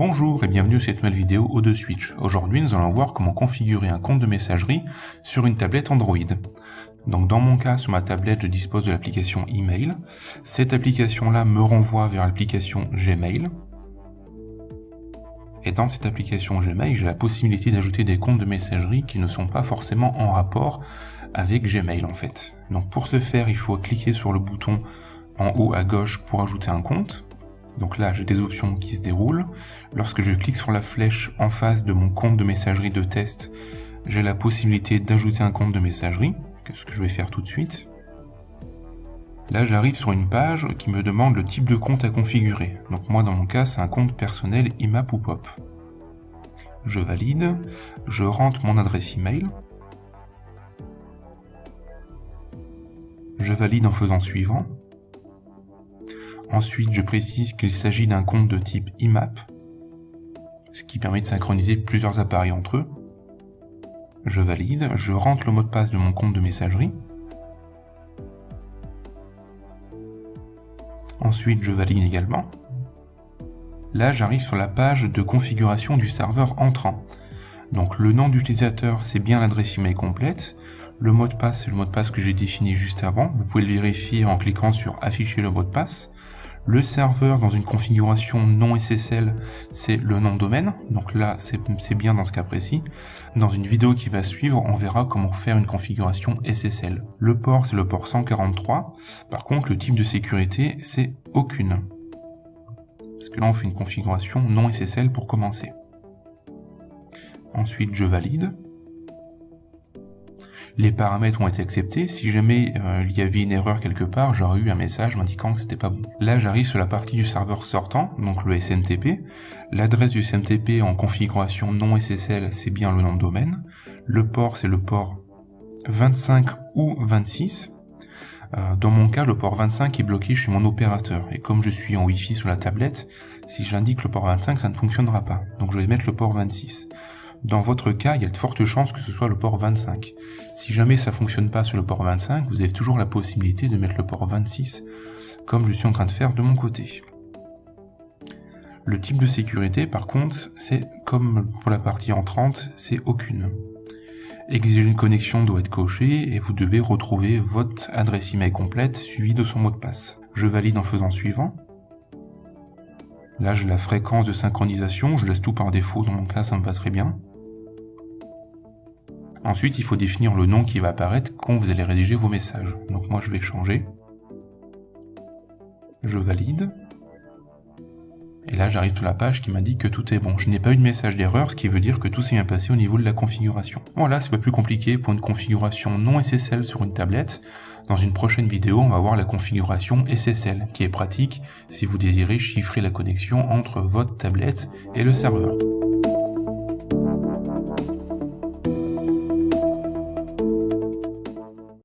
Bonjour et bienvenue sur cette nouvelle vidéo O2Switch. Aujourd'hui, nous allons voir comment configurer un compte de messagerie sur une tablette Android. Donc dans mon cas, sur ma tablette, je dispose de l'application Email. Cette application-là me renvoie vers l'application Gmail. Et dans cette application Gmail, j'ai la possibilité d'ajouter des comptes de messagerie qui ne sont pas forcément en rapport avec Gmail en fait. Donc pour ce faire, il faut cliquer sur le bouton en haut à gauche pour ajouter un compte. Donc là, j'ai des options qui se déroulent. Lorsque je clique sur la flèche en face de mon compte de messagerie de test, j'ai la possibilité d'ajouter un compte de messagerie, ce que je vais faire tout de suite. Là, j'arrive sur une page qui me demande le type de compte à configurer. Donc moi, dans mon cas, c'est un compte personnel IMAP ou POP. Je valide, je rentre mon adresse email. Je valide en faisant suivant. Ensuite, je précise qu'il s'agit d'un compte de type IMAP, ce qui permet de synchroniser plusieurs appareils entre eux. Je valide, je rentre le mot de passe de mon compte de messagerie. Ensuite, je valide également. Là, j'arrive sur la page de configuration du serveur entrant. Donc le nom d'utilisateur, c'est bien l'adresse email complète. Le mot de passe, c'est le mot de passe que j'ai défini juste avant. Vous pouvez le vérifier en cliquant sur afficher le mot de passe. Le serveur dans une configuration non SSL, c'est le nom de domaine. Donc là, c'est bien dans ce cas précis. Dans une vidéo qui va suivre, on verra comment faire une configuration SSL. Le port, c'est le port 143. Par contre, le type de sécurité, c'est aucune. Parce que là, on fait une configuration non SSL pour commencer. Ensuite, je valide. Les paramètres ont été acceptés. Si jamais il y avait une erreur quelque part, j'aurais eu un message m'indiquant que c'était pas bon. Là, j'arrive sur la partie du serveur sortant, donc le SMTP. L'adresse du SMTP en configuration non SSL, c'est bien le nom de domaine. Le port, c'est le port 25 ou 26. Dans mon cas, le port 25 est bloqué chez mon opérateur. Et comme je suis en Wi-Fi sur la tablette, si j'indique le port 25, ça ne fonctionnera pas. Donc je vais mettre le port 26. Dans votre cas, il y a de fortes chances que ce soit le port 25. Si jamais ça fonctionne pas sur le port 25, vous avez toujours la possibilité de mettre le port 26, comme je suis en train de faire de mon côté. Le type de sécurité, par contre, c'est comme pour la partie entrante, c'est aucune. Exiger une connexion doit être coché et vous devez retrouver votre adresse email complète suivie de son mot de passe. Je valide en faisant suivant. Là, j'ai la fréquence de synchronisation, je laisse tout par défaut, dans mon cas, ça me va très bien. Ensuite, il faut définir le nom qui va apparaître quand vous allez rédiger vos messages. Donc moi, je vais changer. Je valide. Et là, j'arrive sur la page qui m'indique que tout est bon. Je n'ai pas eu de message d'erreur, ce qui veut dire que tout s'est bien passé au niveau de la configuration. Voilà, c'est pas plus compliqué pour une configuration non SSL sur une tablette. Dans une prochaine vidéo, on va voir la configuration SSL, qui est pratique si vous désirez chiffrer la connexion entre votre tablette et le serveur.